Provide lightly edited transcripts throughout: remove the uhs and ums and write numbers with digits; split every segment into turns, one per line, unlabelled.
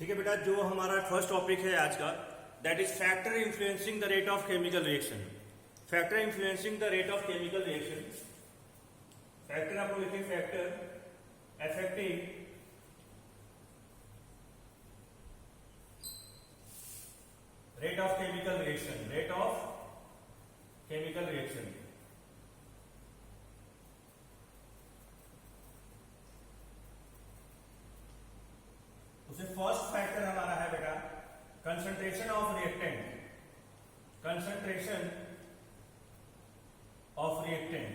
ठीक है बेटा, जो हमारा फर्स्ट टॉपिक है आज का, that is factor influencing the rate of chemical reaction. Factor influencing the rate of chemical reaction, factor आपको लिखें, factor affecting rate of chemical reaction, rate of chemical reaction. उसे फर्स्ट फैक्टर हमारा है बेटा concentration of reactant, concentration of reactant.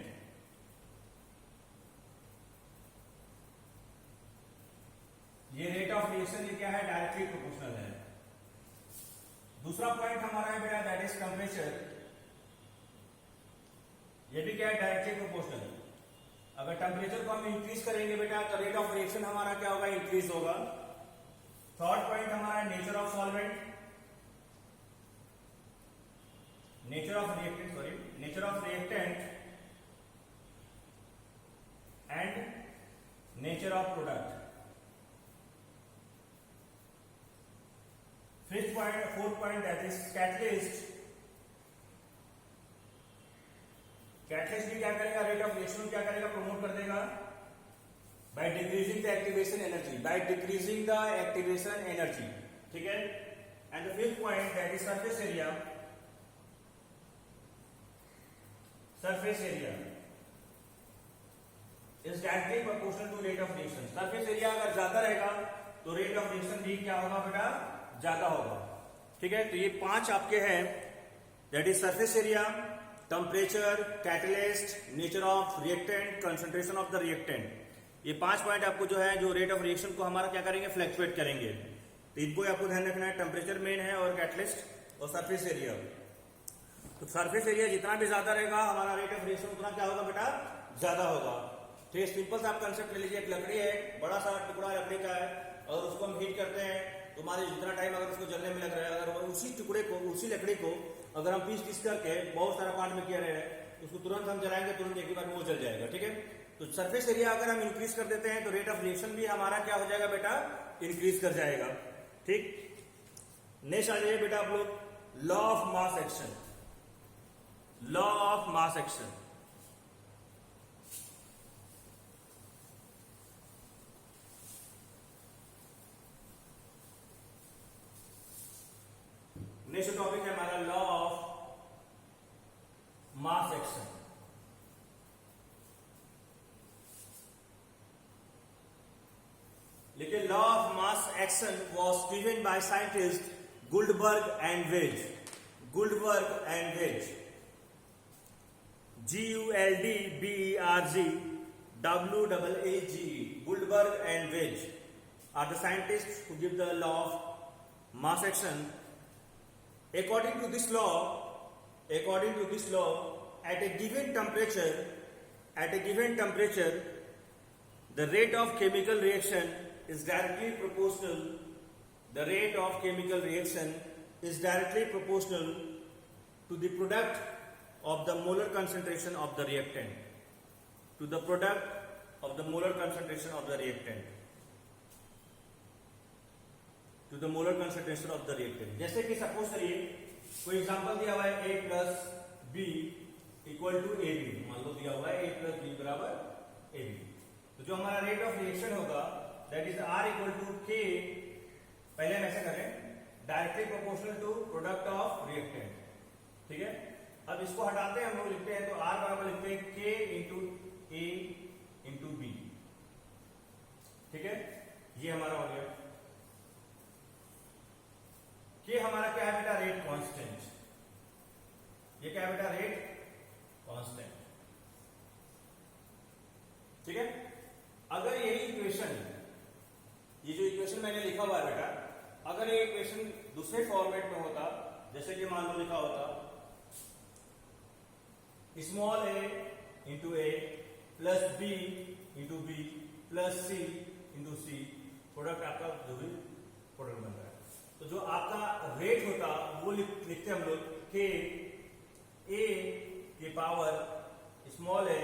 ये rate of reaction ये क्या है, डायरेक्टली प्रोपोर्शनल है। दूसरा पॉइंट हमारा है बेटा दैट इज टेम्परेचर, ये भी क्या है, डायरेक्टली प्रोपोर्शनल। अगर टेम्परेचर को हम इंक्रीज करेंगे बेटा तो रेट ऑफ रिएक्शन हमारा क्या होगा, इंक्रीज होगा। थर्ड पॉइंट हमारा nature of solvent, nature of reactant, sorry, nature of reactant and nature of product. Fifth point, fourth point that is catalyst. Catalyst भी क्या करेगा, रेट ऑफ रिएक्शन क्या करेगा, प्रमोट कर देगा by decreasing the activation energy, by decreasing the activation energy, ठीक है। and the fifth point that is surface area, surface area is directly proportional to rate of reaction। surface area अगर ज्यादा रहेगा तो rate of reaction भी क्या होगा बेटा, ज्यादा होगा, ठीक है। तो ये पांच आपके हैं, that is surface area, temperature, catalyst, nature of reactant, concentration of the reactant। ये पांच पॉइंट आपको जो है, जो रेट ऑफ रिएक्शन को हमारा क्या करेंगे, फ्लैक्चुएट करेंगे। तो इनको आपको ध्यान रखना है, टेम्परेचर मेन है और कैटलिस्ट और सरफेस एरिया। तो सरफेस एरिया जितना भी ज्यादा रहेगा हमारा रेट ऑफ रिएक्शन उतना क्या होगा बेटा, ज्यादा होगा। तो ये सिंपल सा आप कंसेप्ट ले लीजिए, एक लकड़ी है, बड़ा सारा टुकड़ा लकड़ी का है, और उसको हम हीट करते हैं तो हमारे जितना टाइम अगर उसको जलने में लग रहा है, अगर उसी टुकड़े को, उसी लकड़ी को अगर हम पीस पीस करके बहुत सारा पार्ट में किया रहे हैं, उसको तुरंत हम जलाएंगे, तुरंत एक ही बार में वो जल जाएगा, ठीक है। तो सरफेस एरिया अगर हम इंक्रीज कर देते हैं तो रेट ऑफ रिएक्शन भी हमारा क्या हो जाएगा बेटा, इंक्रीज कर जाएगा, ठीक। नेक्स्ट आ जाइए बेटा आप लोग, law of mass action, law of mass action. Next topic है हमारा लॉ ऑफ मास एक्शन। लेकिन law of mass action was given by scientist Guldberg and Waage, Guldberg and Waage, GULDBERG Guldberg and Waage are the scientist who give the law of mass action. According to this law, at a given temperature, the rate of chemical reaction is directly proportional. The rate of chemical reaction is directly proportional to the product of the molar concentration of the reactant. To the product of the molar concentration of the reactant. To the molar concentration of the reactant। जैसे कि suppose करिए कोई example दिया हुआ है A plus B equal to A B, मान लो दिया हुआ है A प्लस बी बराबर ए बी। तो जो हमारा रेट ऑफ रिएक्शन होगा that is R equal to K, पहले हम ऐसा करें, directly proportional to product of reactant, ठीक है। अब इसको हटाते हैं, हम लोग लिखते हैं तो R बराबर लिखते हैं K into A into B, ठीक है। ये हमारा हो गया। ये हमारा क्या है बेटा, रेट कांस्टेंट। ये क्या है बेटा, रेट कांस्टेंट, ठीक है। अगर यही इक्वेशन, ये जो इक्वेशन मैंने लिखा हुआ है बेटा, अगर ये इक्वेशन दूसरे फॉर्मेट में होता, जैसे कि मान लो लिखा होता small a into A plus B into B plus C into C, product आपका जो भी प्रोडक्ट बन रहा है, तो जो आपका रेट होता वो लिखते हम लोग के ए के पावर स्मॉल ए,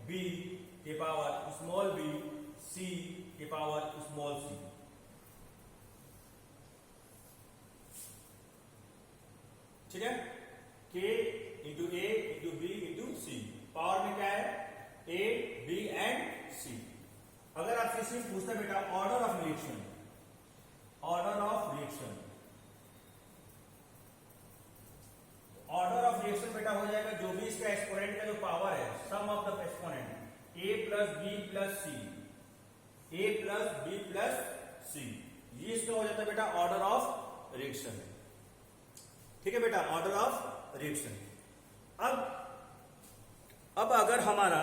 बी के पावर स्मॉल बी, सी के पावर स्मॉल सी। सिर्फ पूछता है बेटा order of reaction, order of reaction. Order of reaction बेटा हो जाएगा जो भी इसका एक्सपोनेंट का जो पावर है, sum of the exponent a plus b plus c, a plus b plus c, ये इसका हो जाता है बेटा ऑर्डर ऑफ रिएक्शन। ठीक है बेटा, ऑर्डर ऑफ रिएक्शन। अब अगर हमारा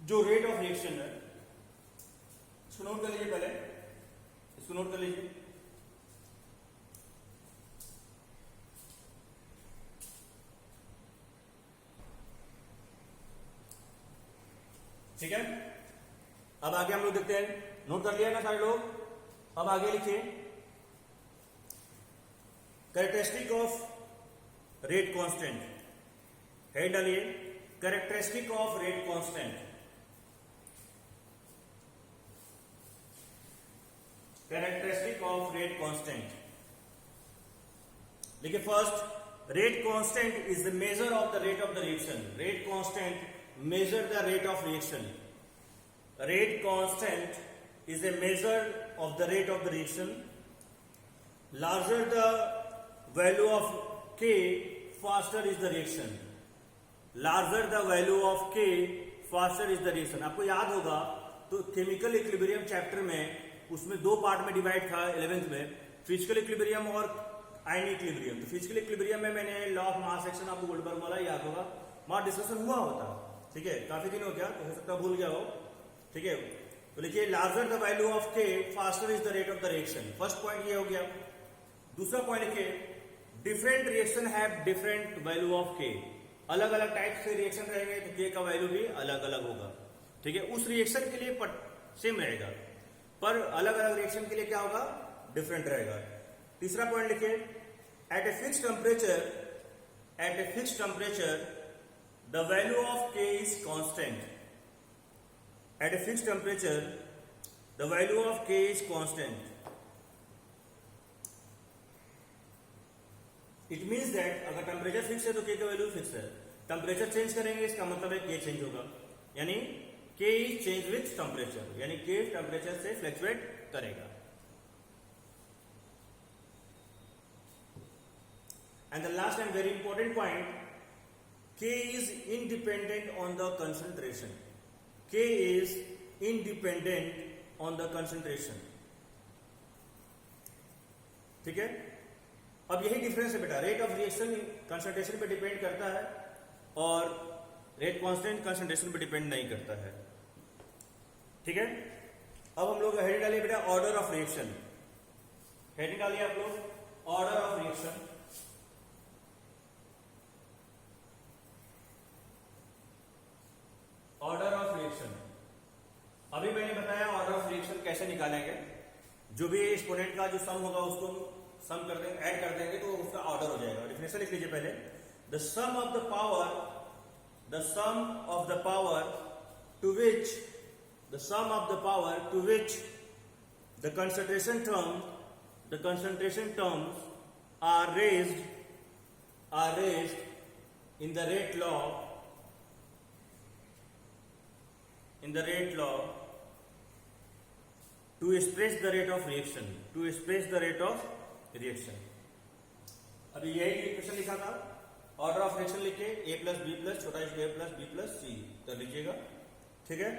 जो रेट ऑफ रिएक्शन है, इसको नोट कर लीजिए, पहले इसको नोट कर लीजिए। ठीक है, अब आगे हम लोग देखते हैं, नोट कर लिया ना सारे लोग। अब आगे लिखिए characteristic of rate constant, head डालिए characteristic of rate constant, characteristic of rate constant. देखिए first, rate constant is the measure of the rate of the reaction. Rate constant measure the rate of reaction. Rate constant is a measure of the rate of the reaction. Larger the value of K, faster is the reaction. Larger the value of K, faster is the reaction. आपको याद होगा तो chemical equilibrium chapter में उसमें दो part में divide था 11th में, फिजिकल इक्विलिब्रियम और आयनिक इक्विलिब्रियम। तो फिजिकल इक्विलिब्रियम में मैंने लॉ ऑफ मास एक्शन आपको गोल्डबर्ग वाला याद होगा, वहां डिस्कशन हुआ होता। ठीक है, काफी दिन हो गया तो हो सकता भूल गया हो। ठीक है, तो लिखिए लार्जर द वैल्यू ऑफ के, faster is the rate of the reaction. First point ये हो गया। दूसरा पॉइंट लिखिए different reaction have different value of के। अलग अलग टाइप से रिएक्शन रहेंगे तो के का वैल्यू भी अलग अलग होगा। ठीक है, उस रिएक्शन के लिए सेम रहेगा पर अलग अलग रिएक्शन के लिए क्या होगा, डिफरेंट रहेगा। तीसरा पॉइंट लिखिए at a fixed temperature, at a fixed temperature the value of K is constant. At a fixed temperature, the value of K is constant. It means that अगर टेम्परेचर फिक्स है तो K का value fix है, temperature change करेंगे इसका मतलब है K change होगा, यानी K is change with temperature, यानी K टेम्परेचर से फ्लक्चुएट करेगा। And the last and very important point, K is independent on the concentration. K is independent on the concentration. ठीक है, अब यही डिफरेंस है बेटा, रेट ऑफ रिएक्शन कंसंट्रेशन पे डिपेंड करता है और रेट कांस्टेंट कंसंट्रेशन पे डिपेंड नहीं करता है। ठीक है, अब हम लोग हेडिंग डालिए बेटा ऑर्डर ऑफ रिएक्शन। हेडिंग डालिए आप लोग order of reaction. Order of reaction, अभी मैंने बताया ऑर्डर ऑफ रिएक्शन कैसे निकालेंगे। जो भी एक्सपोनेंट का जो सम होगा उसको सम कर देंगे, ऐड कर देंगे तो उसका ऑर्डर हो जाएगा। डेफिनेशन लिख लीजिए पहले, the sum of the power, the sum of the power to which, the sum of the power to which the concentration term, the concentration terms are raised in the rate law, in the rate law to express the rate of reaction, to express the rate of reaction। अभी यही equation लिखा था, order of reaction लिखे a plus b plus छोटा a plus b plus सी कर लीजिएगा। ठीक है,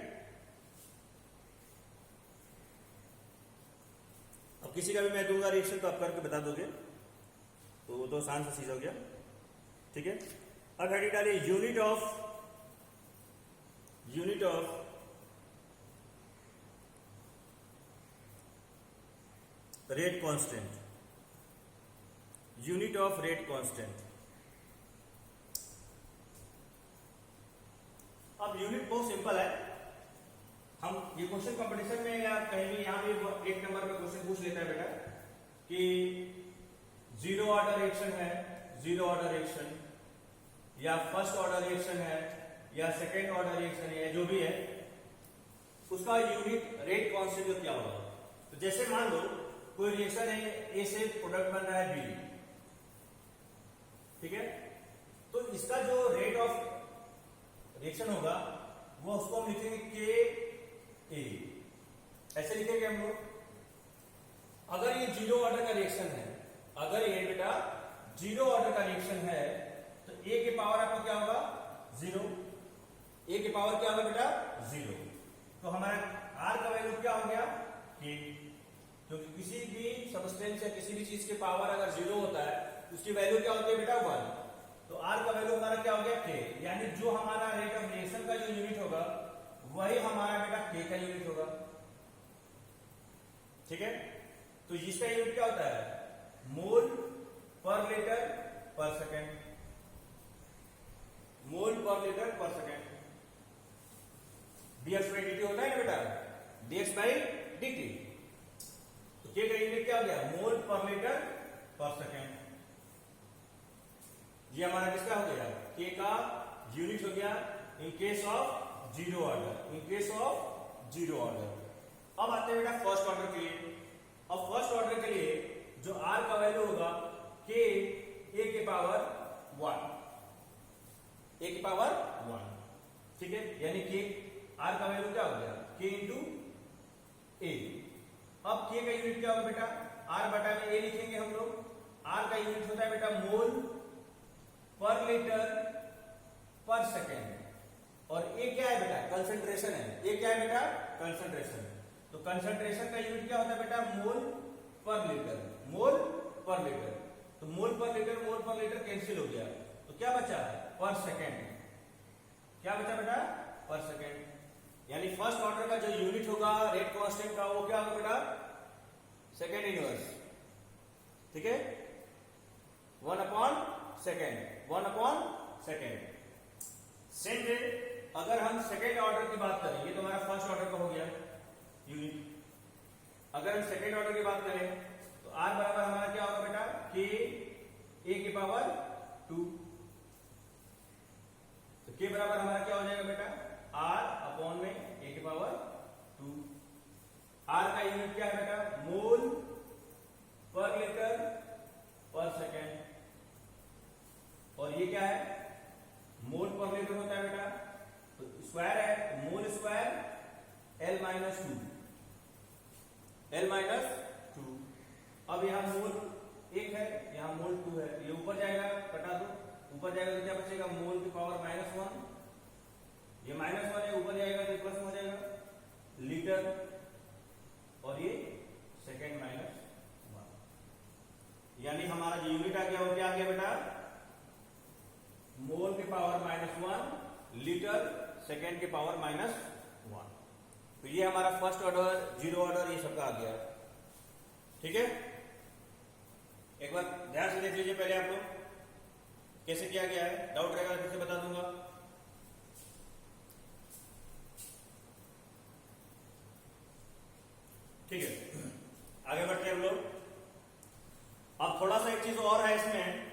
अब किसी का भी मैं दूंगा रिएक्शन तो आप करके बता दोगे तो वो तो आसान सा चीज हो गया। ठीक है, अब हेडिंग डालिए unit of rate constant, unit of rate constant. अब यूनिट बहुत सिंपल है, हम ये क्वेश्चन कंपटीशन में या कहीं भी यहां भी एक नंबर पे क्वेश्चन पूछ लेता है बेटा कि जीरो ऑर्डर रिएक्शन है, जीरो ऑर्डर रिएक्शन या फर्स्ट ऑर्डर रिएक्शन है या सेकेंड ऑर्डर रिएक्शन है, जो भी है उसका यूनिट रेट कांस्टेंट क्या होगा। तो जैसे मान लो कोई रिएक्शन है, ए से प्रोडक्ट बन रहा है बी। ठीक है, तो इसका जो रेट ऑफ रिएक्शन होगा वो उसको हम लिखेंगे के ए। ऐसे लिखेंगे हम लोग, अगर ये जीरो ऑर्डर का रिएक्शन है, अगर ये बेटा जीरो ऑर्डर का रिएक्शन है तो ए के पावर आपका क्या होगा, जीरो। ए के पावर क्या होगा बेटा, जीरो। तो हमारा आर का वैल्यू क्या हो गया, के। क्योंकि किसी भी सबस्टेंस या किसी भी चीज के पावर अगर जीरो होता है उसकी वैल्यू क्या होती है बेटा, वन। तो आर का वैल्यू हमारा क्या हो गया, के। यानी जो हमारा रेट ऑफ रिएक्शन का जो यूनिट होगा वही हमारा बेटा के का यूनिट होगा। ठीक है, तो इसका यूनिट क्या होता है, मोल पर लीटर पर सेकेंड। मोल पर लीटर पर सेकेंड। dx बाई dt होता है ना बेटा, dx बाई dt। तो के का यूनिट क्या हो गया, मोल पर लीटर पर सेकेंड। ये हमारा किसका हो गया, के का यूनिट हो गया in case of zero order, in case of zero order. अब आते हैं बेटा फर्स्ट ऑर्डर के लिए। अब फर्स्ट ऑर्डर के लिए जो आर का वैल्यू होगा के ए के पावर वन, ए की पावर वन। ठीक है, यानी कि आर का वैल्यू क्या हो गया, के इंटू ए। अब के का यूनिट क्या होगा बेटा, आर बटा में ए लिखेंगे हम लोग। आर का यूनिट होता है बेटा मोल पर लीटर पर सेकेंड। और ए क्या है बेटा, कंसंट्रेशन है। ए क्या है बेटा, कंसंट्रेशन। तो कंसंट्रेशन का यूनिट क्या होता है बेटा, मोल पर लीटर, मोल पर लीटर। तो मोल पर लीटर कैंसिल हो गया, तो क्या बचा, पर सेकेंड। क्या बचा बेटा, पर सेकेंड। यानी फर्स्ट ऑर्डर का जो यूनिट होगा रेट कांस्टेंट का, वो क्या होगा बेटा, सेकेंड इनवर्स। ठीक है, 1/सेकेंड, 1/सेकेंड। सेम वे अगर हम सेकेंड ऑर्डर की बात करें, ये तो हमारा फर्स्ट ऑर्डर का हो गया यूनिट। अगर हम सेकेंड ऑर्डर की बात करें तो आर बराबर हमारा क्या होगा बेटा, के ए की पावर 2। तो के बराबर हमारा क्या हो जाएगा बेटा, आर अपॉन में ए की पावर 2। आर का यूनिट क्या है बेटा, मोल पर लीटर पर सेकेंड। और ये क्या है, मोल पर लीटर होता है बेटा, तो स्क्वायर है, तो mole square L minus two, L minus two. अब यहां मोल एक है, यहां मोल 2 है, ये ऊपर जाएगा, कटा दो, ऊपर जाएगा तो क्या बचेगा, मोल की पावर -1। ये -1 है, ऊपर जाएगा तो प्लस हो जाएगा लीटर। और ये सेकेंड -1, यानी हमारा जो यूनिट आ गया वो क्या आ गया बेटा, मोल के पावर -1 लीटर सेकेंड के पावर -1। तो ये हमारा फर्स्ट ऑर्डर, जीरो ऑर्डर, ये सबका आ गया। ठीक है, एक बार ध्यान से देख लीजिए पहले आप लोग कैसे किया गया है, डाउट रहेगा फिर से बता दूंगा। ठीक है, आगे बढ़ते हैं हम लोग। अब थोड़ा सा एक चीज और है इसमें,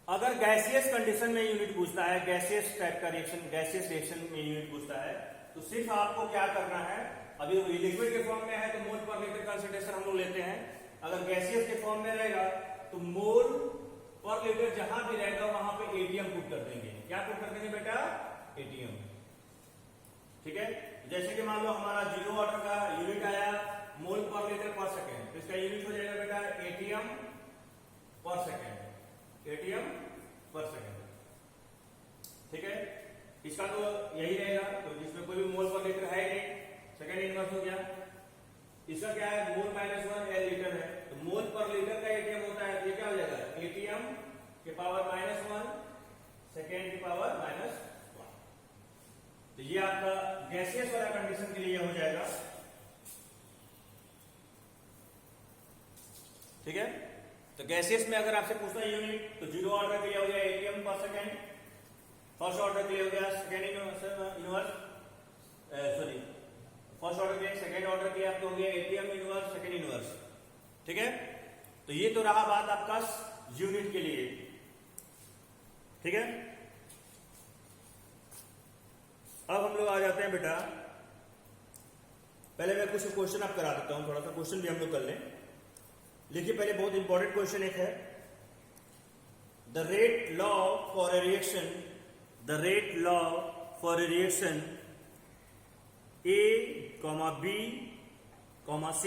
अगर गैसियस कंडीशन में यूनिट पूछता है, गैसियस टाइप का रिएक्शन, गैसियस रिएक्शन में यूनिट पूछता है, तो सिर्फ आपको क्या करना है, अभी लिक्विड के फॉर्म में है तो मोल पर लीटर कंसंट्रेशन हम लोग लेते हैं। अगर गैसियस के फॉर्म में रहेगा तो मोल पर लीटर जहां भी रहेगा वहां पे एटीएम पुट कर देंगे। क्या पुट कर देंगे बेटा, एटीएम। ठीक है, जैसे कि मान लो हमारा जीरो ऑर्डर का यूनिट आया मोल पर लीटर पर सेकेंड, तो इसका यूनिट हो जाएगा बेटा एटीएम पर सेकेंड, एटीएम पर सेकेंड। ठीक है, इसका तो यही रहेगा, तो जिसमें कोई भी मोल पर लीटर है नहीं, सेकेंड इनवर्स हो गया। इसका क्या है, मोल -1 एल लीटर है, तो मोल पर लीटर का एटीएम होता है, तो ये क्या हो जाएगा, एटीएम के पावर -1 सेकेंड की पावर -1। तो ये आपका गैसियस वाला कंडीशन के लिए हो जाएगा। ठीक है, तो गैसियस में अगर आपसे पूछना यूनिट, तो जीरो ऑर्डर के लिए हो गया एटीएम पर सेकेंड, फर्स्ट ऑर्डर के लिए हो गया second inverse, sorry first order के लिए, सेकेंड ऑर्डर के लिए आपको हो गया एटीएम इनवर्स, सेकेंड इनवर्स। ठीक है, तो ये तो रहा बात आपका यूनिट के लिए। ठीक है, अब हम लोग आ जाते हैं बेटा, पहले मैं कुछ क्वेश्चन आप करा देता हूं, थोड़ा सा क्वेश्चन भी हम लोग कर लें। देखिए पहले बहुत इंपॉर्टेंट क्वेश्चन एक है, the rate law for a reaction, the rate law for a reaction A, B, C.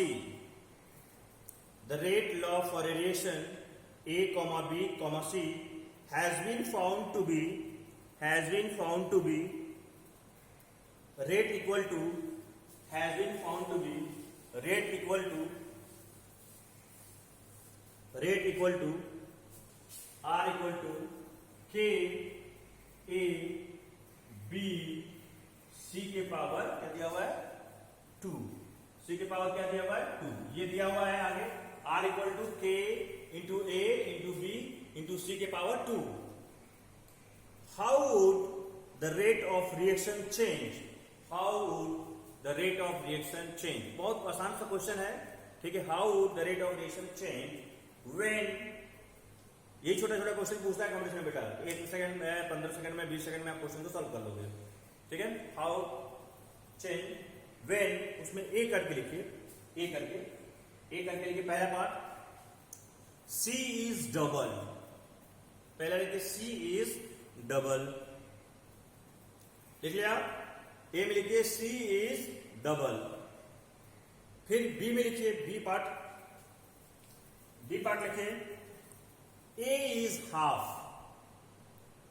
The rate law for a reaction A, B, C has been found to be rate equal to R equal to K A B C के power क्या दिया हुआ है 2, C के power क्या दिया हुआ है 2, ये दिया हुआ है आगे R equal to K into A into B into C के power 2. How would the rate of reaction change? बहुत आसान सा क्वेश्चन है, ठीक है. How would the rate of reaction change when, यही छोटा छोटा क्वेश्चन पूछता है कॉम्पिटिशन में बेटा. 1 सेकंड में, 15 सेकंड में, 20 सेकंड में आप क्वेश्चन को सॉल्व कर लोगे, ठीक है. हाउ चेंज व्हेन, उसमें ए करके लिखिए, ए करके लिखिए. पहला पार्ट C इज डबल, पहला लिखिए C इज डबल, लिख लिया. ए में लिखिए C इज डबल. फिर बी में लिखिए, बी पार्ट लिखिए A is half,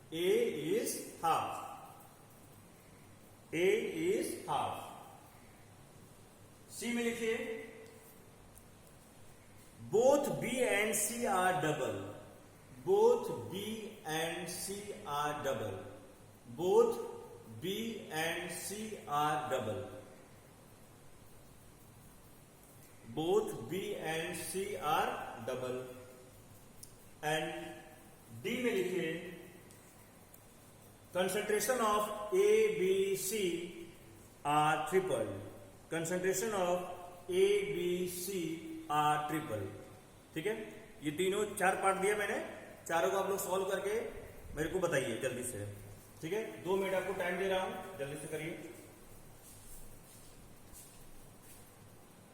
A is half. C में लिखिए both B and C are double, both B and C are double, both B and C are double, both B and C are double. And D में लिखिए concentration of A B C are triple, concentration of A B C are triple, ठीक है. ये तीनों 4 part दिए मैंने, चारों को आप लोग सॉल्व करके मेरे को बताइए जल्दी से, ठीक है. 2 मिनट आपको टाइम दे रहा हूं, जल्दी से करिए.